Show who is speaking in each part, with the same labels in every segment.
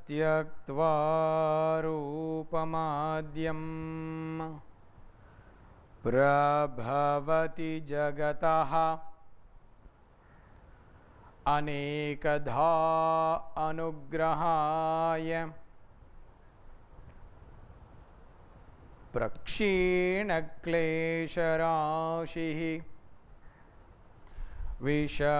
Speaker 1: त्यक्त्वा रूपमाद्यं प्रभवति जगतः अनेकधा अनुग्रहाय प्रक्षीणक्लेशराशिः विषमविषधरः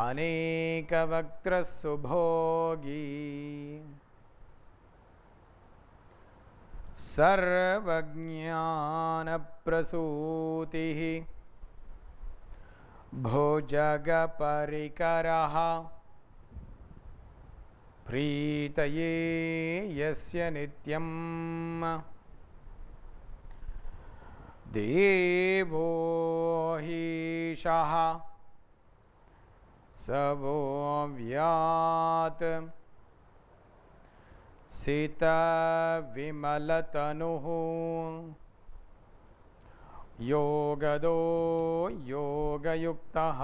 Speaker 1: अनेकवक्त्रः सुभोगी सर्वज्ञानप्रसूतिः भुजगपरिकरः प्रीतये यस्य नित्यं देवो हीशः स वो व्यात् सितविमलतनुः योगदो योगयुक्तः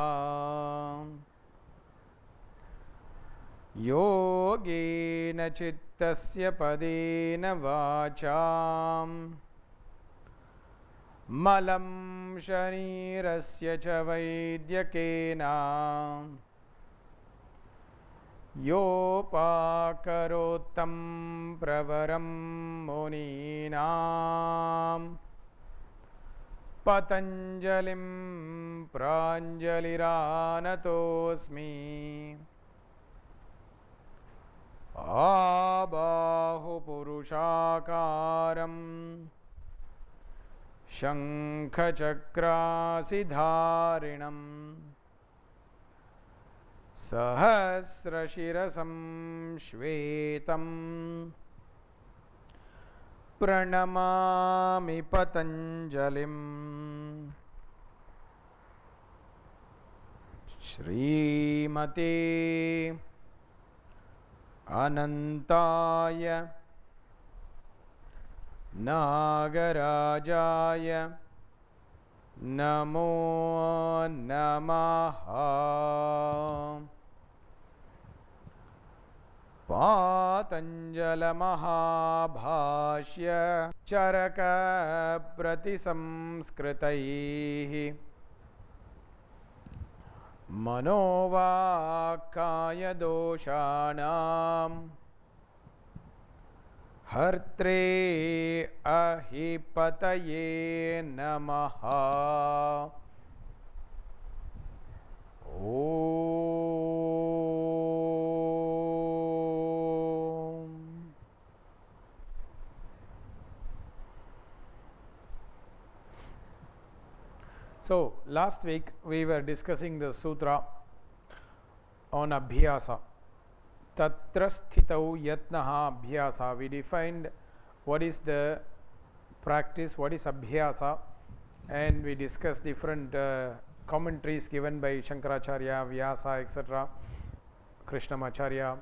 Speaker 1: योगेन चित्तस्य पदेन वाचां मलं शरीरस्य च वैद्यकेन योपाकरोत्तं प्रवरं मुनीनां पतञ्जलिं प्राञ्जलिरानतोऽस्मि आबाहुपुरुषाकारं शङ्खचक्रासिधारिणं सहस्रशिरसं श्वेतं प्रणमामि पतञ्जलिं श्रीमते अनन्ताय नागराजाय नमो नमः। पातञ्जलमहाभाष्य चरकप्रतिसंस्कृतैः मनोवाक्कायदोषाणां हर्त्रे अहिपतये नमः। ओम। So last week we were discussing the sutra on abhyasa. Tatra sthitau yatnaha abhyasa. We defined what is the practice, what is abhyasa, and we discussed different commentaries given by Shankaracharya, Vyasa, etc., Krishnamacharya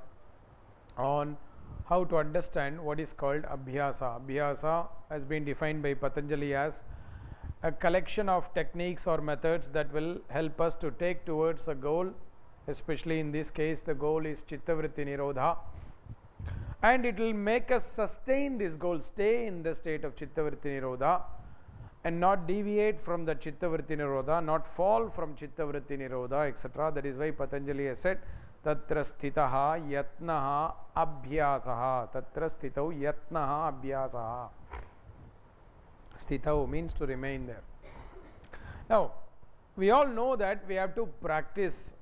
Speaker 1: on how to understand what is called abhyasa. Abhyasa has been defined by Patanjali as a collection of techniques or methods that will help us to take towards a goal. Especially in this case, the goal is chitta vritti nirodha, and it will make us sustain this goal, stay in the state of chitta vritti nirodha, and not deviate from the chitta vritti nirodha, not fall from chitta vritti nirodha, etc. That is why Patanjali has said, Tatra sthitaha yatnaha abhyasaha. Tatra sthitau yatnaha abhyasaha. Sthitau means to remain there. Now, we all know that we have to practice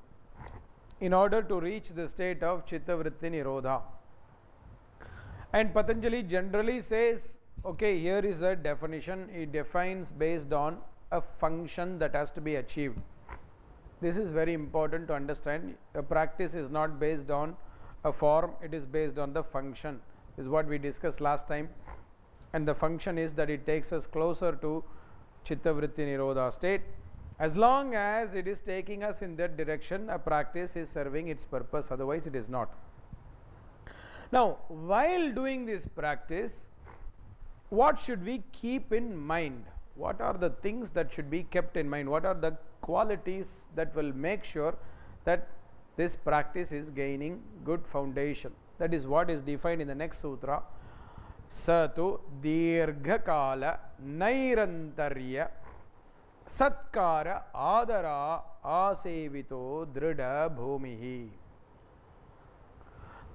Speaker 1: in order to reach the state of chitta vritti nirodha. And Patanjali generally says, okay, here is a definition. It defines based on a function that has to be achieved. This is very important to understand. A practice is not based on a form, it is based on the function. This is what we discussed last time. And the function is that it takes us closer to chitta vritti nirodha state. As long as it is taking us in that direction, a practice is serving its purpose, otherwise it is not. Now, while doing this practice, what should we keep in mind? What are the things that should be kept in mind? What are the qualities that will make sure that this practice is gaining good foundation. That is what is defined in the next sutra. Satu dirghakala nairantarya satkara adara asevito drida bhumihi.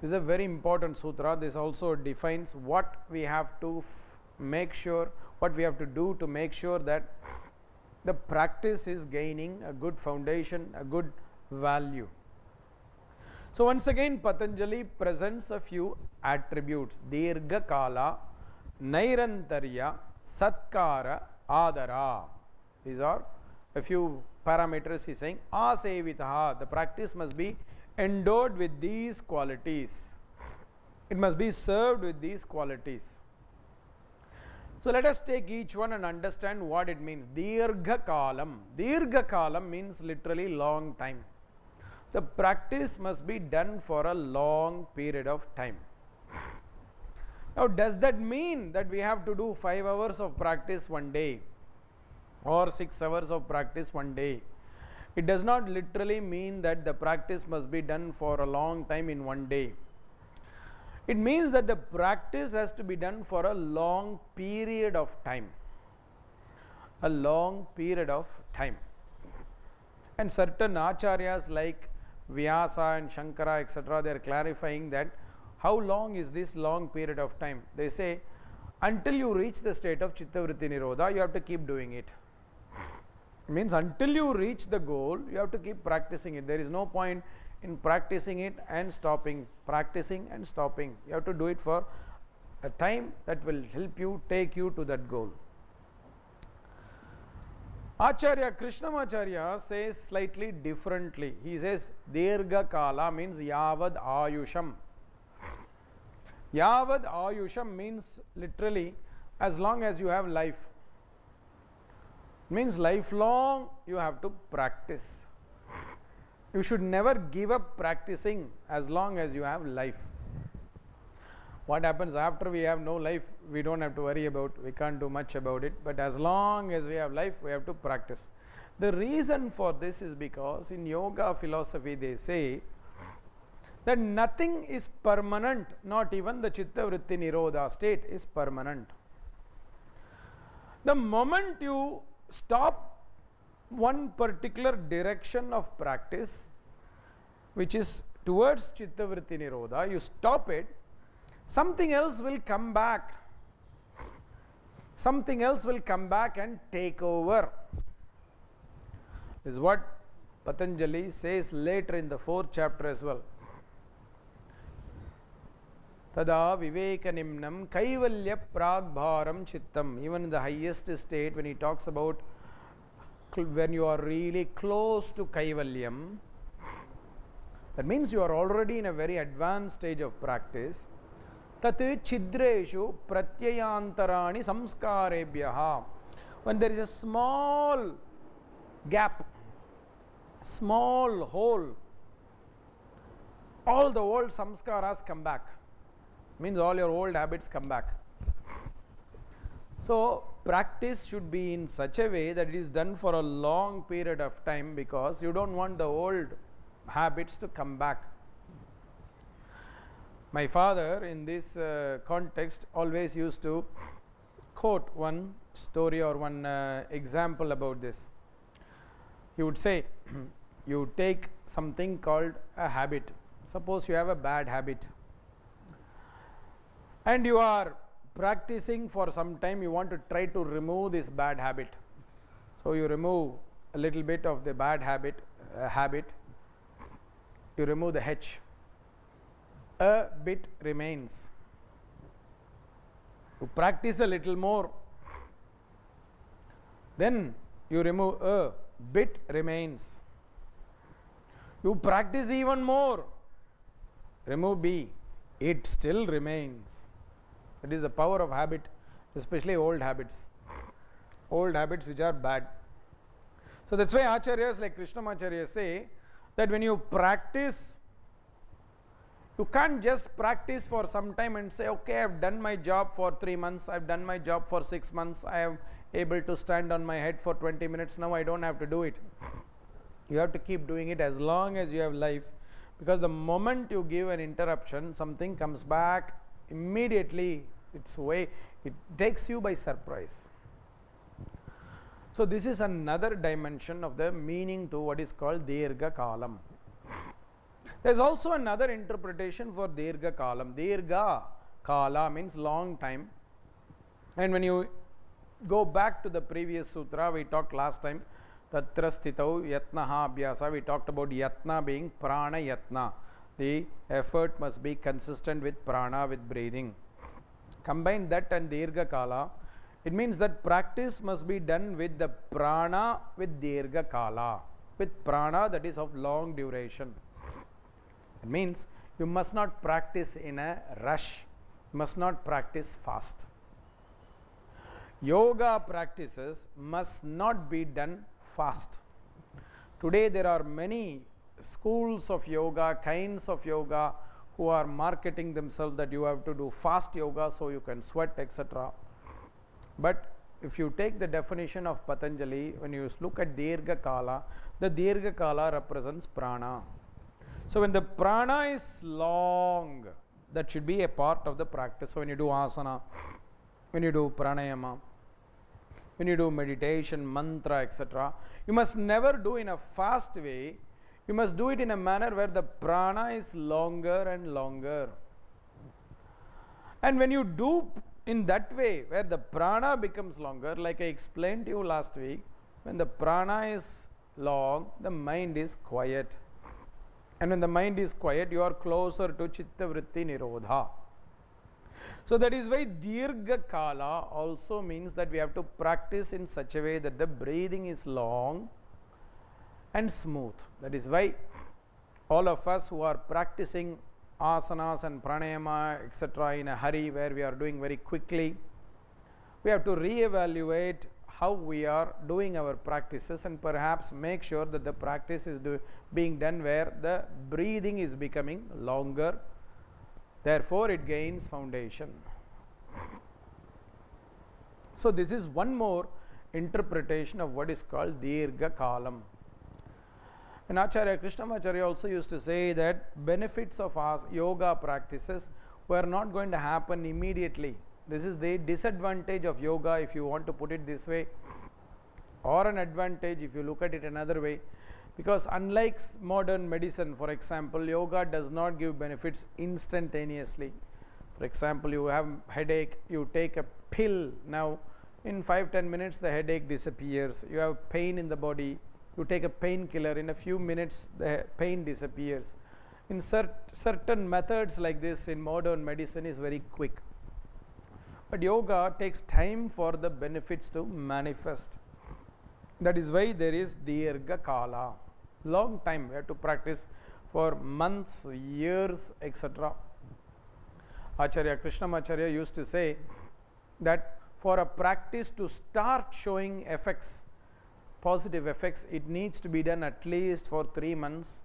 Speaker 1: This is a very important sutra. This also defines what we have to make sure, what we have to do to make sure that the practice is gaining a good foundation, a good value. So once again Patanjali presents a few attributes. Dirgha kala, nairantarya, satkara, adara. These are a few parameters he is saying. Asevitaha, the practice must be endowed with these qualities. It must be served with these qualities. So let us take each one and understand what it means. Dirgha kalam. Dirgha kalam means literally long time. The practice must be done for a long period of time. Now, does that mean that we have to do 5 hours of practice one day or 6 hours of practice one day? It does not literally mean that the practice must be done for a long time in one day. It means that the practice has to be done for a long period of time. A long period of time. And certain Acharyas like Vyasa and Shankara, etc., they are clarifying that how long is this long period of time. They say until you reach the state of chitta, vritti, nirodha, you have to keep doing it. It means until you reach the goal, you have to keep practicing it. There is no point in practicing it and stopping, practicing and stopping. You have to do it for a time that will help you, take you to that goal. Acharya, Krishnamacharya says slightly differently. He says, Dirgha Kala means Yavad Ayusham. Yavad Ayusham means literally as long as you have life. Means lifelong you have to practice. You should never give up practicing as long as you have life. What happens after we have no life, we don't have to worry about, we can't do much about it. But as long as we have life, we have to practice. The reason for this is because in yoga philosophy they say that nothing is permanent, not even the chitta vritti nirodha state is permanent. The moment you stop one particular direction of practice, which is towards chitta vritti nirodha, you stop it, something else will come back. Something else will come back and take over. This is what Patanjali says later in the 4th chapter as well. Tada vivekanimnam kaivalya pragbharam chittam. Even in the highest state, when he talks about when you are really close to kaivalyam, that means you are already in a very advanced stage of practice. Tat chidreshu pratyayantarani samskarebhyaha. When there is a small gap, small hole, all the old samskaras come back. Means all your old habits come back. So practice should be in such a way that it is done for a long period of time, because you don't want the old habits to come back. My father in this context always used to quote one story or one example about this. He would say, you take something called a habit. Suppose you have a bad habit and you are practicing for some time, you want to try to remove this bad habit. So you remove a little bit of the bad habit, you remove the H. A bit remains. You practice a little more, then you remove a bit remains. You practice even more, remove B, it still remains. That is the power of habit, especially old habits. Old habits which are bad. So that's why Acharyas like Krishnamacharya say that when you practice, you can't just practice for some time and say, okay, I have done my job for 3 months, I have done my job for 6 months, I am able to stand on my head for 20 minutes, now I don't have to do it. You have to keep doing it as long as you have life. Because the moment you give an interruption, something comes back immediately. It takes you by surprise. So this is another dimension of the meaning to what is called Dirgha Kalam. There is also another interpretation for Dirgha Kalam. Dirgha Kala means long time. And when you go back to the previous sutra, we talked last time, Tatra Sthitau Yatnaha Abhyasa, we talked about Yatna being Prana Yatna. The effort must be consistent with prana, with breathing. Combine that and Dirgha Kala, it means that practice must be done with the prana with Dirgha Kala, with prana that is of long duration. It means you must not practice in a rush, you must not practice fast. Yoga practices must not be done fast. Today there are many schools of yoga, kinds of yoga, who are marketing themselves that you have to do fast yoga so you can sweat, etc. But if you take the definition of Patanjali, when you look at Dirgha Kala, the Dirgha Kala represents prana. So when the prana is long, that should be a part of the practice. So when you do asana, when you do pranayama, when you do meditation, mantra, etc., you must never do in a fast way. You must do it in a manner where the prana is longer and longer. And when you do in that way, where the prana becomes longer, like I explained to you last week, when the prana is long, the mind is quiet. And when the mind is quiet, you are closer to chitta, vritti, nirodha. So that is why Dirgha Kala also means that we have to practice in such a way that the breathing is long and smooth. That is why all of us who are practicing asanas and pranayama, etc., in a hurry, where we are doing very quickly, we have to re-evaluate how we are doing our practices and perhaps make sure that the practice is being done where the breathing is becoming longer. Therefore, it gains foundation. So, this is one more interpretation of what is called Dirgha Kalam. And Acharya Krishnamacharya also used to say that benefits of our yoga practices were not going to happen immediately. This is the disadvantage of yoga, if you want to put it this way, or an advantage if you look at it another way. Because unlike modern medicine, for example, yoga does not give benefits instantaneously. For example, you have headache, you take a pill, now in 5-10 minutes the headache disappears. You have pain in the body, you take a painkiller, in a few minutes the pain disappears. In certain methods like this in modern medicine is very quick. But yoga takes time for the benefits to manifest. That is why there is Dirgha Kala. Long time, we have to practice for months, years, etc. Acharya Krishnamacharya used to say that for a practice to start showing effects, positive effects, it needs to be done at least for 3 months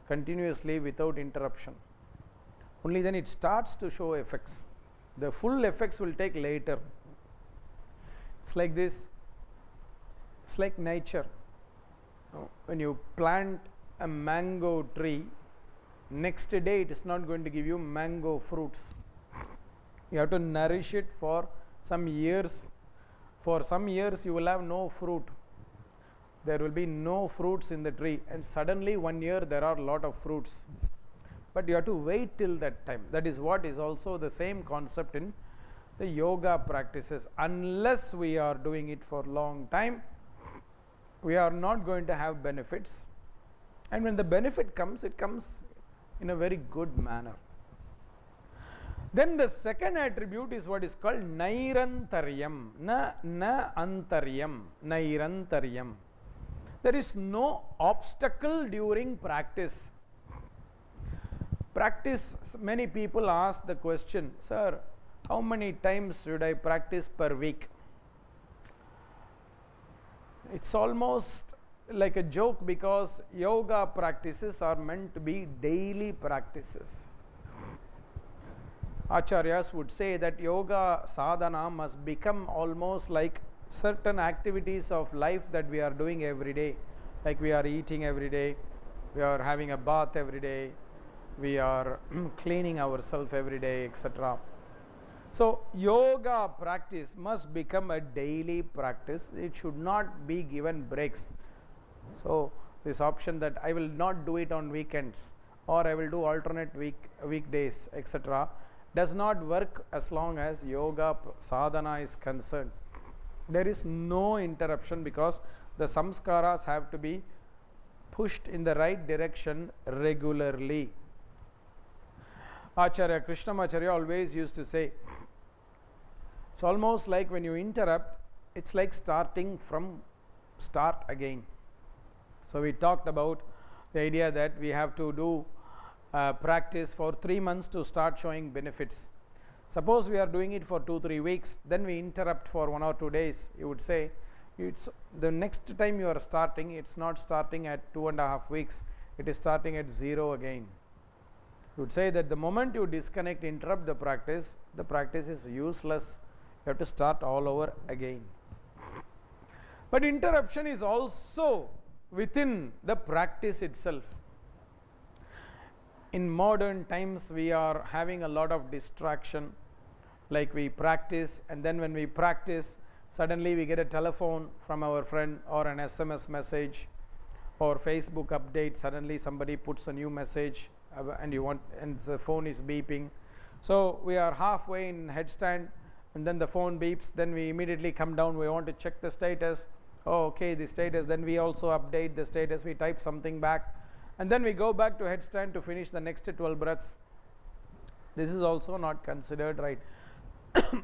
Speaker 1: continuously without interruption. Only then it starts to show effects. The full effects will take later. It's like this. It's like nature. When you plant a mango tree, next day it is not going to give you mango fruits. You have to nourish it for some years. For some years you will have no fruit. There will be no fruits in the tree, and suddenly one year there are a lot of fruits. But you have to wait till that time. That is what is also the same concept in the yoga practices. Unless we are doing it for long time, we are not going to have benefits. And when the benefit comes, it comes in a very good manner. Then the second attribute is what is called Nairantaryam. Na antaryam. Nairantaryam. There is no obstacle during practice. Practice, many people ask the question, sir, how many times should I practice per week? It's almost like a joke because yoga practices are meant to be daily practices. Acharyas would say that yoga sadhana must become almost like certain activities of life that we are doing every day. Like we are eating every day, we are having a bath every day, we are cleaning ourselves every day, etc. So yoga practice must become a daily practice. It should not be given breaks. So this option that I will not do it on weekends, or I will do alternate weekdays, etc., does not work as long as yoga sadhana is concerned. There is no interruption because the samskaras have to be pushed in the right direction regularly. Acharya Krishnamacharya always used to say, it's almost like when you interrupt, it's like starting from start again. So we talked about the idea that we have to do practice for 3 months to start showing benefits. Suppose we are doing it for 2-3 weeks, then we interrupt for 1 or 2 days. You would say, it's the next time you are starting, it's not starting at 2.5 weeks, it is starting at 0 again. You would say that the moment you disconnect, interrupt the practice is useless. You have to start all over again. But interruption is also within the practice itself. In modern times, we are having a lot of distraction. Like we practice, and then when we practice, suddenly we get a telephone from our friend, or an SMS message, or Facebook update. Suddenly somebody puts a new message, and the phone is beeping. So we are halfway in headstand, and then the phone beeps. Then we immediately come down. We want to check the status. Oh, okay, the status. Then we also update the status. We type something back, and then we go back to headstand to finish the next 12 breaths. This is also not considered right.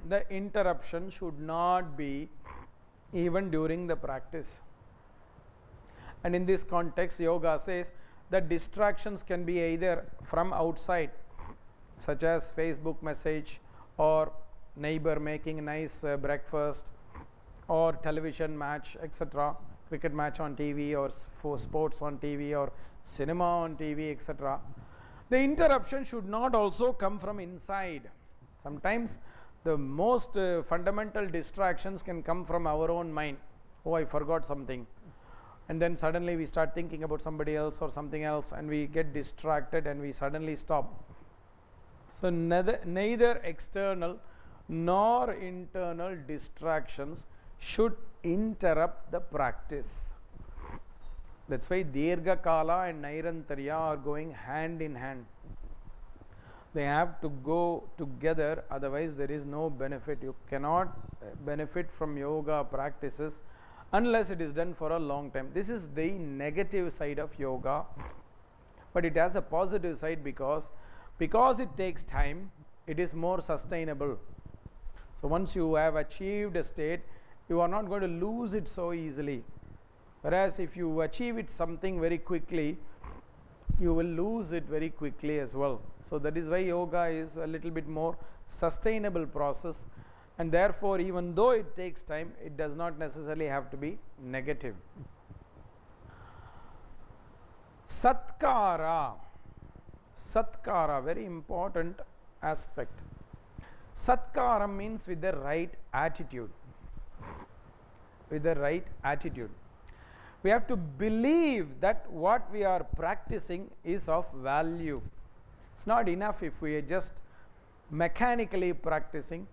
Speaker 1: The interruption should not be even during the practice. And in this context, yoga says that distractions can be either from outside, such as Facebook message, or neighbor making a nice breakfast, or television match, etc., cricket match on TV, or for sports on TV, or cinema on TV, etc. The interruption should not also come from inside. Sometimes the most fundamental distractions can come from our own mind. Oh, I forgot something. And then suddenly we start thinking about somebody else or something else, and we get distracted and we suddenly stop. So neither external nor internal distractions should interrupt the practice. That's why Dirgha Kala and Nairantarya are going hand in hand. They have to go together, otherwise there is no benefit. You cannot benefit from yoga practices unless it is done for a long time. This is the negative side of yoga, but it has a positive side because it takes time, it is more sustainable. So once you have achieved a state, you are not going to lose it so easily. Whereas if you achieve it something very quickly, you will lose it very quickly as well. So that is why yoga is a little bit more sustainable process, and therefore even though it takes time, it does not necessarily have to be negative. Satkara, very important aspect. Satkara means with the right attitude. With the right attitude. We have to believe that what we are practicing is of value. It's not enough if we are just mechanically practicing.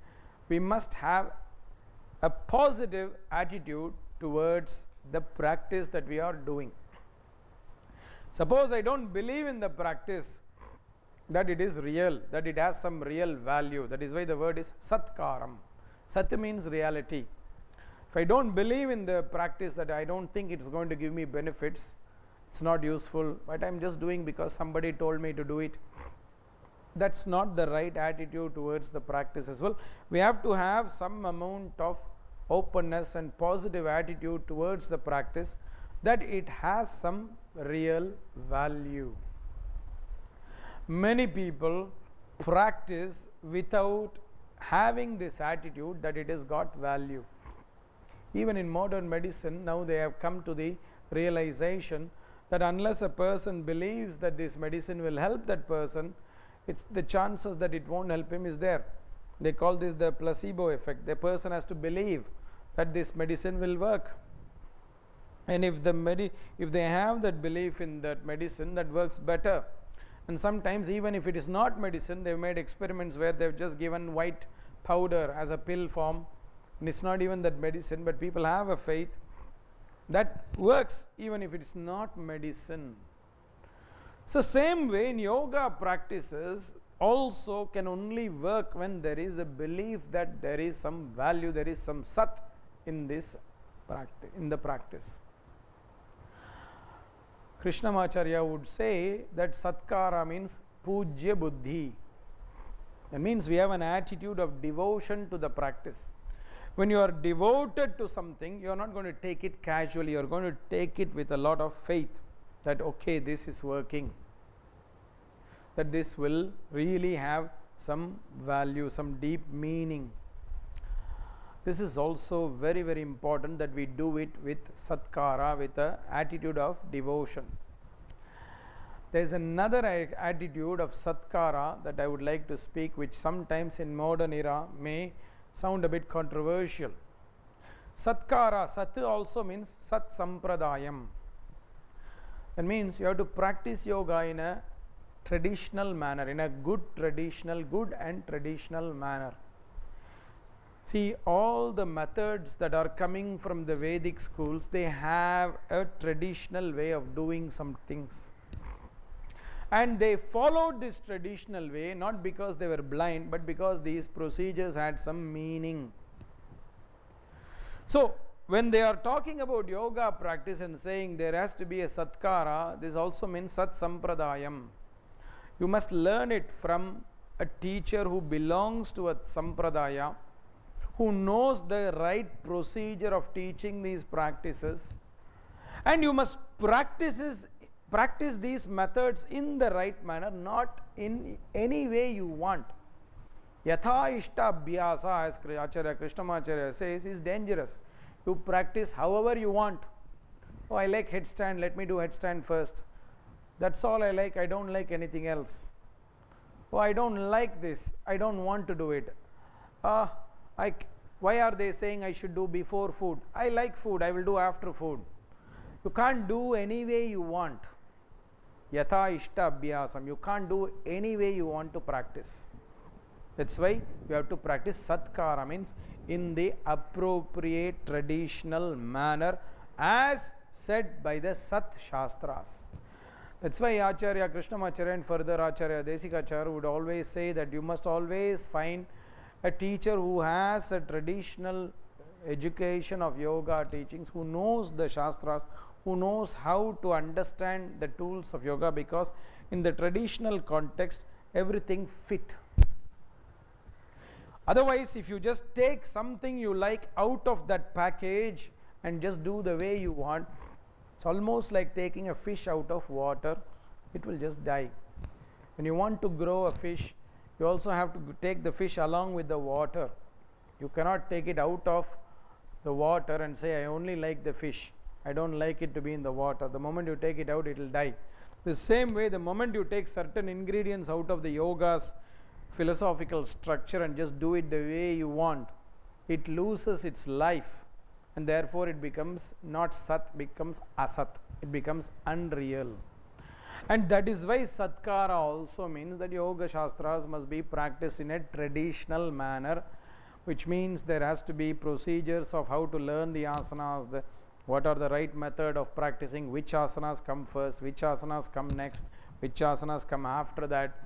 Speaker 1: We must have a positive attitude towards the practice that we are doing. Suppose I don't believe in the practice, that it is real, that it has some real value. That is why the word is satkaram. Sat means reality. If I don't believe in the practice, that I don't think it's going to give me benefits, it's not useful, but I'm just doing because somebody told me to do it. That's not the right attitude towards the practice as well. We have to have some amount of openness and positive attitude towards the practice, that it has some real value. Many people practice without having this attitude that it has got value. Even in modern medicine, now they have come to the realization that unless a person believes that this medicine will help that person, it's the chances that it won't help him is there. They call this the placebo effect. The person has to believe that this medicine will work. And if they have that belief in that medicine, that works better. And sometimes even if it is not medicine, they've made experiments where they've just given white powder as a pill form, and it's not even that medicine, but people have a faith that works even if it is not medicine. So same way in yoga practices also can only work when there is a belief that there is some value, there is some sat in this practice, in the practice. Krishnamacharya would say that satkara means pujya buddhi. That means we have an attitude of devotion to the practice. When you are devoted to something, you are not going to take it casually, you are going to take it with a lot of faith that okay, this is working, that this will really have some value, some deep meaning. This is also very, very important that we do it with satkara, with an attitude of devotion. There is another attitude of satkara that I would like to speak, which sometimes in modern era may sound a bit controversial. Satkara, sat also means sat sampradayam. That means you have to practice yoga in a traditional manner, in a good and traditional manner. See, all the methods that are coming from the Vedic schools, they have a traditional way of doing some things. And they followed this traditional way not because they were blind, but because these procedures had some meaning. So, when they are talking about yoga practice and saying there has to be a satkara, this also means sat sampradayam. You must learn it from a teacher who belongs to a sampradaya, who knows the right procedure of teaching these practices, and you must practice these methods in the right manner, not in any way you want. Yatha ishta abhyasa, as Acharya Krishnamacharya says, is dangerous. You practice however you want. Oh, I like headstand, let me do headstand first. That's all I like, I don't like anything else. Oh, I don't like this, I don't want to do it. Why are they saying I should do before food? I like food, I will do after food. You can't do any way you want. Yatha ishta abhyasam. You can't do any way you want to practice. That's why you have to practice satkara, means in the appropriate traditional manner as said by the Sat Shastras. That's why Acharya Krishnamacharya and further Acharya Desikachar would always say that you must always find a teacher who has a traditional education of yoga teachings, who knows the Shastras, who knows how to understand the tools of yoga, because in the traditional context everything fit. Otherwise, if you just take something you like out of that package and just do the way you want, it's almost like taking a fish out of water. It will just die. When you want to grow a fish, you also have to take the fish along with the water. You cannot take it out of the water and say, I only like the fish, I don't like it to be in the water. The moment you take it out, it will die. The same way, the moment you take certain ingredients out of the yoga's philosophical structure and just do it the way you want, it loses its life, and therefore it becomes not sat, becomes asat, it becomes unreal. And that is why satkara also means that yoga shastras must be practiced in a traditional manner, which means there has to be procedures of how to learn the asanas, what are the right method of practicing, which asanas come first, which asanas come next, which asanas come after that,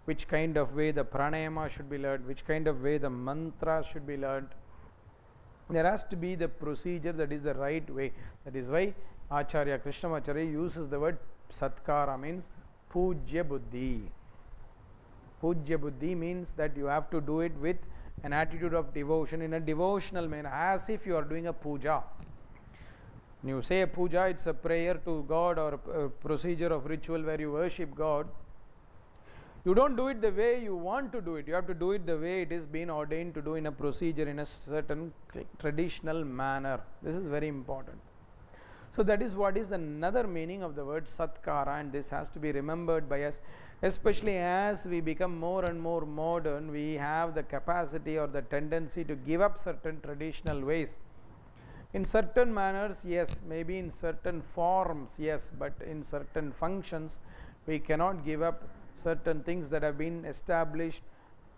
Speaker 1: which kind of way the pranayama should be learned, which kind of way the mantra should be learned. There has to be the procedure that is the right way. That is why Acharya Krishnamacharya uses the word satkara, means pujya buddhi. Pujya buddhi means that you have to do it with an attitude of devotion, in a devotional manner, as if you are doing a puja. When you say a puja, it's a prayer to God or a procedure of ritual where you worship God. You don't do it the way you want to do it. You have to do it the way it is been ordained to do, in a procedure, in a certain traditional manner. This is very important. So that is what is another meaning of the word satkara, and this has to be remembered by us, especially as we become more and more modern. We have the capacity or the tendency to give up certain traditional ways. In certain manners, yes, maybe in certain forms, yes, but in certain functions, we cannot give up certain things that have been established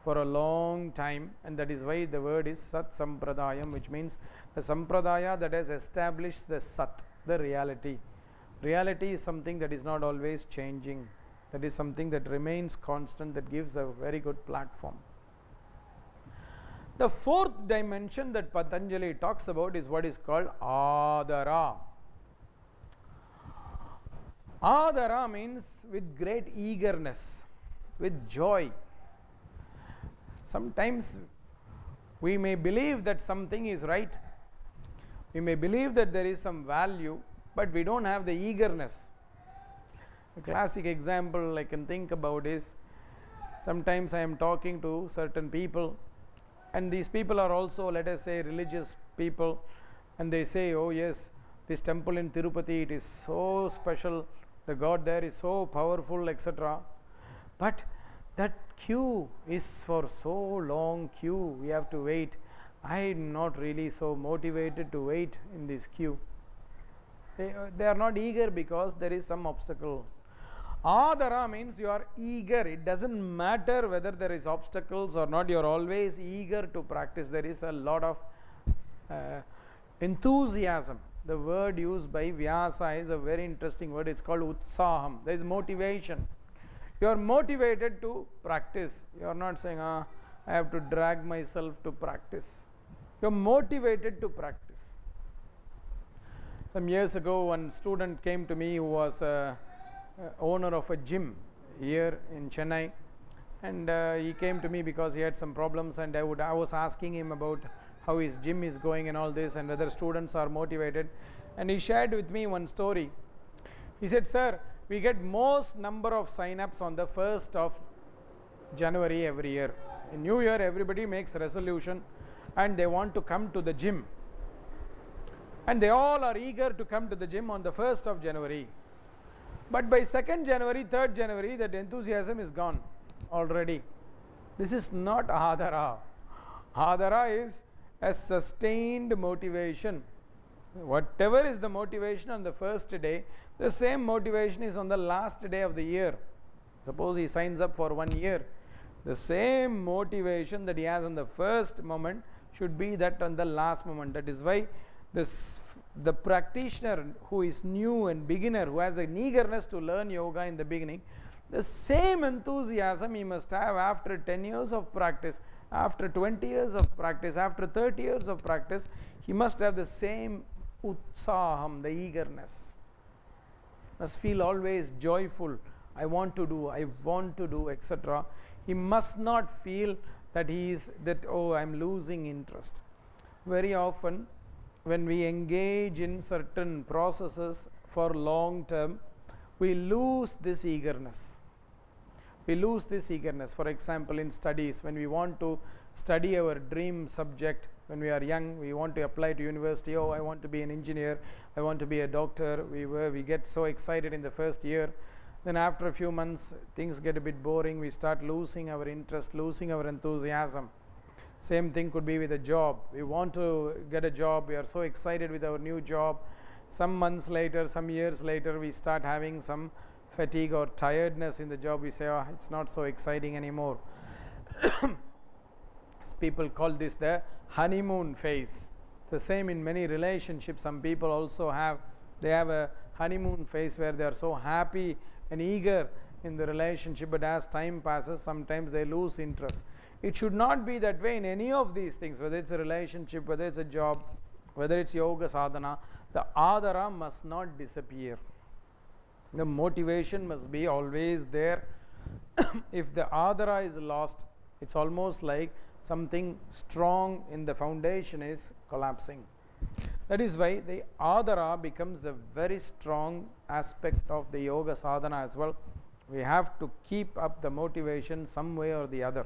Speaker 1: for a long time, and that is why the word is Sat Sampradayam, which means a Sampradaya that has established the Sat, the reality. Reality is something that is not always changing, that is something that remains constant, that gives a very good platform. The fourth dimension that Patanjali talks about is what is called Adara. Adara means with great eagerness, with joy. Sometimes we may believe that something is right, we may believe that there is some value, but we don't have the eagerness. A classic example I can think about is, sometimes I am talking to certain people, and these people are also, let us say, religious people, and they say, oh yes, this temple in Tirupati, it is so special, the God there is so powerful, etc. But that queue is for so long queue, we have to wait. I am not really so motivated to wait in this queue. They are not eager because there is some obstacle. Adara means you are eager. It doesn't matter whether there is obstacles or not, you are always eager to practice. There is a lot of enthusiasm. The word used by Vyasa is a very interesting word. It's called utsaham. There is motivation. You are motivated to practice. You are not saying, I have to drag myself to practice. You are motivated to practice. Some years ago, one student came to me who was owner of a gym here in Chennai, and he came to me because he had some problems, and I was asking him about how his gym is going and all this, and whether students are motivated. And he shared with me one story. He said, sir, we get most number of sign-ups on the 1st of January every year. In New Year, everybody makes a resolution and they want to come to the gym. And they all are eager to come to the gym on the 1st of January. But by 2nd January, 3rd January, that enthusiasm is gone already. This is not Adara. Adara is a sustained motivation. Whatever is the motivation on the first day, the same motivation is on the last day of the year. Suppose he signs up for 1 year. The same motivation that he has on the first moment should be that on the last moment. That is why the practitioner who is new and beginner, who has an eagerness to learn yoga in the beginning, the same enthusiasm he must have after 10 years of practice, after 20 years of practice, after 30 years of practice. He must have the same utsaham, the eagerness. Must feel always joyful. I want to do, etc. He must not feel that oh, I am losing interest. Very often, when we engage in certain processes for long term, we lose this eagerness. For example, in studies, when we want to study our dream subject, when we are young, we want to apply to university. Oh, I want to be an engineer, I want to be a doctor. We get so excited in the first year. Then after a few months, things get a bit boring. We start losing our interest, losing our enthusiasm. Same thing could be with a job. We want to get a job. We are so excited with our new job. Some months later, some years later, we start having some fatigue or tiredness in the job. We say, oh, it's not so exciting anymore. People call this the honeymoon phase. The same in many relationships. Some people also have a honeymoon phase where they are so happy and eager in the relationship, but as time passes, sometimes they lose interest. It should not be that way in any of these things, whether it's a relationship, whether it's a job, whether it's yoga sadhana. The adara must not disappear. The motivation must be always there. If the adara is lost, it's almost like something strong in the foundation is collapsing. That is why the adara becomes a very strong aspect of the yoga sadhana as well. We have to keep up the motivation some way or the other.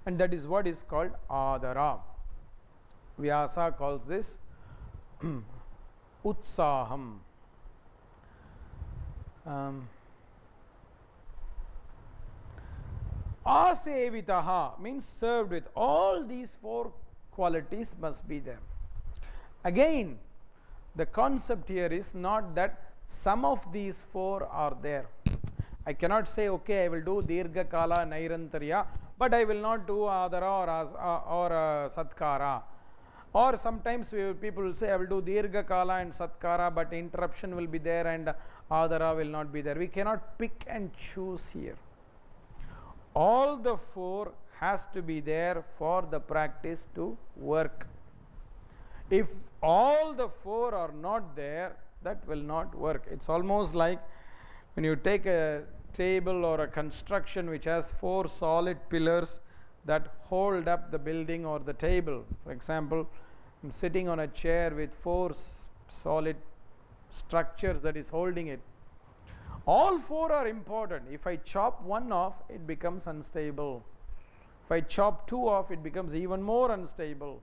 Speaker 1: And that is what is called adara. Vyasa calls this utsaham. Asevitaha means served with. All these 4 qualities must be there. Again, the concept here is not that some of these 4 are there. I cannot say, okay, I will do dirgha kala nairantarya, but I will not do adara or satkara. Or sometimes people will say, I will do dirgha kala and satkara, but interruption will be there and adara will not be there. We cannot pick and choose here. All the four has to be there for the practice to work. If all the four are not there, that will not work. It's almost like when you take a table or a construction which has four solid pillars that hold up the building or the table. For example, I'm sitting on a chair with four solid structures that is holding it. All four are important. If I chop one off, it becomes unstable. If I chop two off, it becomes even more unstable.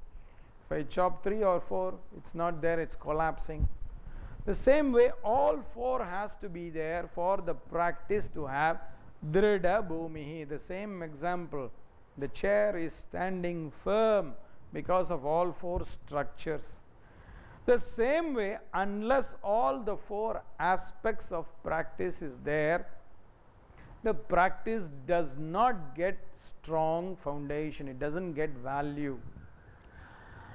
Speaker 1: If I chop three or four, it's not there, it's collapsing. The same way, all four has to be there for the practice to have dridha bhumihi. The same example, the chair is standing firm because of all four structures. The same way, unless all the four aspects of practice is there, the practice does not get strong foundation. It doesn't get value.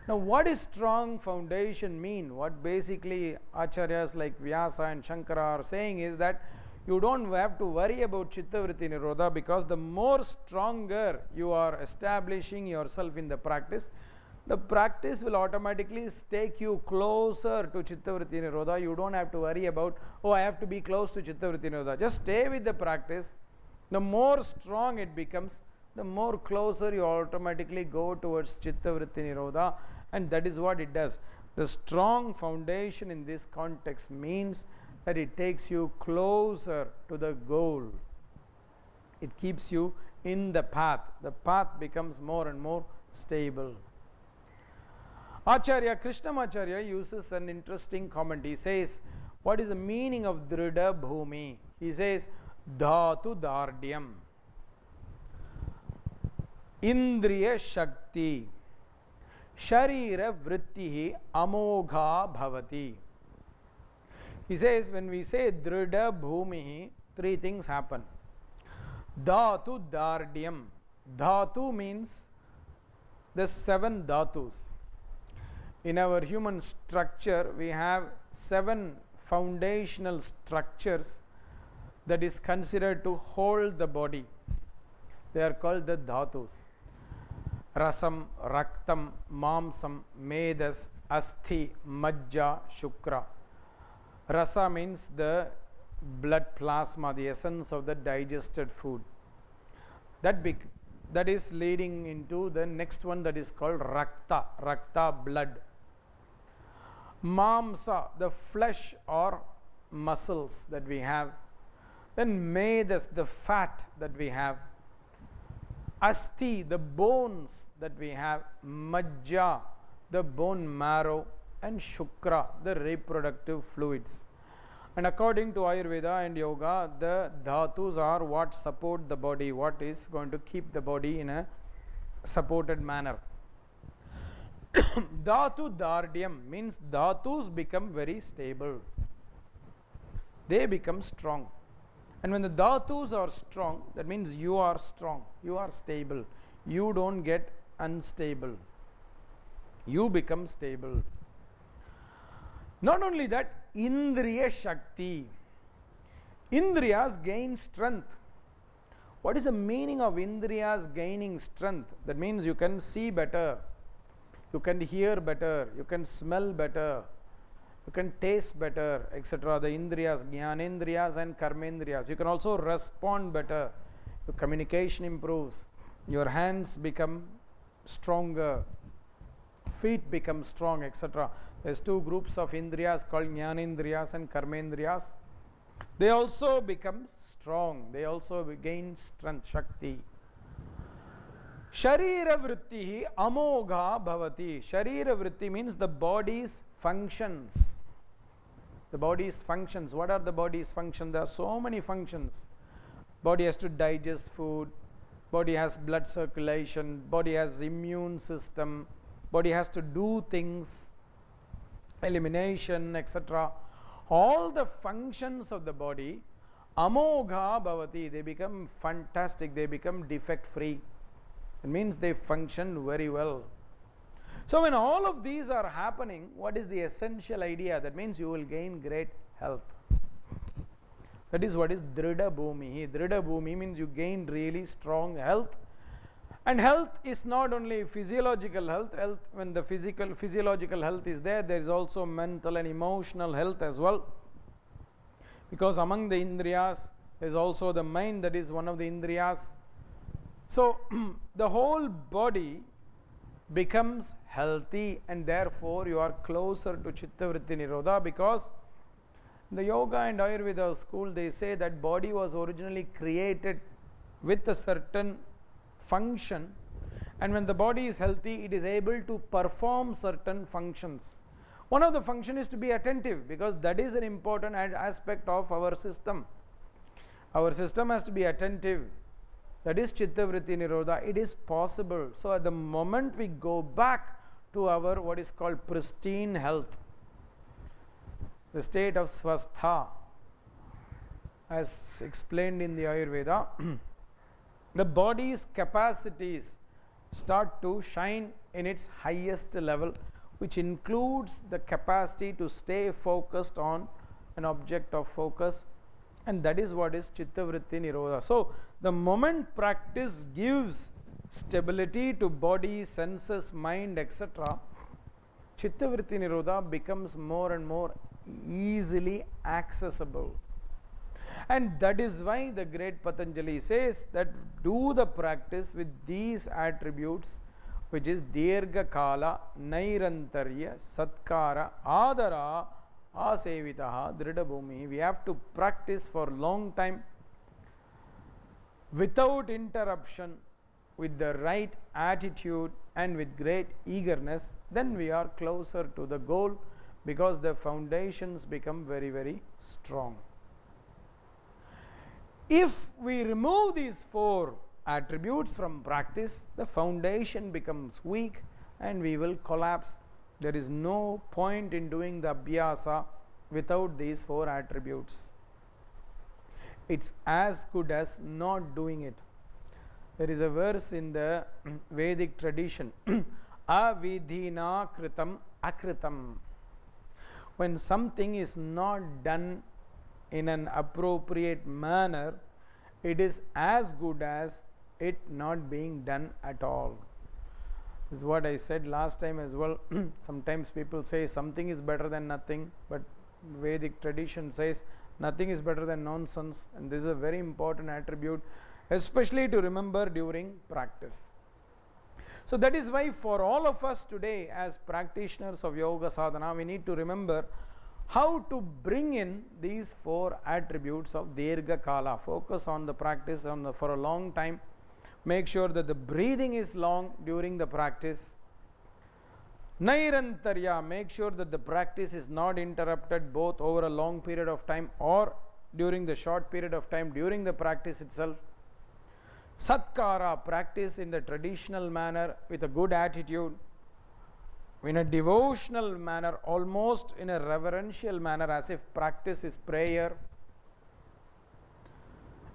Speaker 1: Now, what is strong foundation mean? What basically Acharyas like Vyasa and Shankara are saying is that you don't have to worry about chitta vritti nirodha, because the more stronger you are establishing yourself in the practice will automatically take you closer to chitta vritti nirodha. You don't have to worry about, oh, I have to be close to chitta vritti nirodha. Just stay with the practice. The more strong it becomes, the more closer you automatically go towards chitta vritti nirodha, and that is what it does. The strong foundation in this context means that it takes you closer to the goal. It keeps you in the path. The path becomes more and more stable. Krishnamacharya uses an interesting comment. He says, what is the meaning of dridha bhumi? He says, dhatu dardyam, indriya shakti, sharira vrittihi amogha bhavati. He says, when we say dridha bhumihi, three things happen. Dhatu dardyam. Dhatu means the seven dhatus. In our human structure, we have seven foundational structures that is considered to hold the body. They are called the dhatus. Rasam, raktam, mamsam, medas, asthi, majja, shukra. Rasa means the blood plasma, the essence of the digested food. That is leading into the next one, that is called rakta. Rakta, blood. Mamsa, the flesh or muscles that we have. Then medas, the fat that we have. Asti, the bones that we have. Majja, the bone marrow. And shukra, the reproductive fluids. And according to Ayurveda and Yoga, the dhatus are what support the body, what is going to keep the body in a supported manner. Dhatu dardyam means dhatus become very stable. They become strong. And when the dhatus are strong, that means you are strong, you are stable. You don't get unstable. You become stable. Not only that, indriya shakti. Indriyas gain strength. What is the meaning of indriyas gaining strength? That means you can see better, you can hear better, you can smell better, you can taste better, etc. The indriyas, jnanendriyas and karmendriyas. You can also respond better. Your communication improves. Your hands become stronger. Feet become strong, etc. There's two groups of indriyas called jnanendriyas and karmendriyas. They also become strong. They also gain strength, shakti. Sharira vrittihi amogha bhavati. Sharira vritti means the body's functions. The body's functions. What are the body's functions? There are so many functions. Body has to digest food. Body has blood circulation. Body has immune system. Body has to do things. Elimination, etc. All the functions of the body amogha bhavati, they become fantastic, they become defect free. It means they function very well. So when all of these are happening, what is the essential idea? That means you will gain great health. That is what is drida bhumi. Drida bhumi means you gain really strong health. And health is not only physiological health. When the physiological health is there, there is also mental and emotional health as well. Because among the indriyas, there is also the mind, that is one of the indriyas. So the whole body becomes healthy, and therefore you are closer to chitta vritti nirodha, because the yoga and Ayurveda school, they say that body was originally created with a certain function, and when the body is healthy, it is able to perform certain functions. One of the function is to be attentive, because that is an important aspect of our system. Our system has to be attentive. That is chitta vritti nirodha. It is possible. So at the moment we go back to our what is called pristine health, the state of swastha, as explained in the Ayurveda, the body's capacities start to shine in its highest level, which includes the capacity to stay focused on an object of focus, and that is what is chitta vritti nirodha. So the moment practice gives stability to body, senses, mind, etc., chitta vritti nirodha becomes more and more easily accessible. And that is why the great Patanjali says that do the practice with these attributes, which is dirgha kala, nairantarya, satkara, adara, asevitaha, drida bhumi. We have to practice for long time without interruption, with the right attitude and with great eagerness. Then we are closer to the goal, because the foundations become very, very strong. If we remove these four attributes from practice, the foundation becomes weak and we will collapse. There is no point in doing the abhyasa without these four attributes. It's as good as not doing it. There is a verse in the Vedic tradition, avidhina kritam akritam. When something is not done in an appropriate manner, it is as good as it not being done at all. This is what I said last time as well. Sometimes people say something is better than nothing, but Vedic tradition says nothing is better than nonsense, and this is a very important attribute, especially to remember during practice. So that is why for all of us today as practitioners of yoga sadhana, we need to remember how to bring in these four attributes of dirgha kala. Focus on the practice for a long time. Make sure that the breathing is long during the practice. Nairantarya, make sure that the practice is not interrupted both over a long period of time or during the short period of time during the practice itself. Satkara, practice in the traditional manner with a good attitude, in a devotional manner, almost in a reverential manner, as if practice is prayer.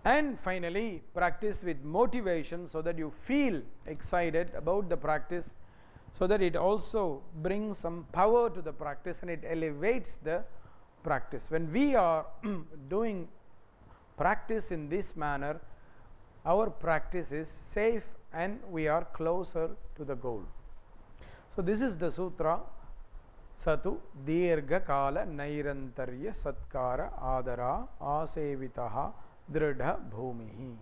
Speaker 1: And finally, practice with motivation, so that you feel excited about the practice, so that it also brings some power to the practice and it elevates the practice. When we are doing practice in this manner, our practice is safe and we are closer to the goal. So this is the sutra, Satu dirgha kala nairantarya satkara adara asevitaha drida bhumihi.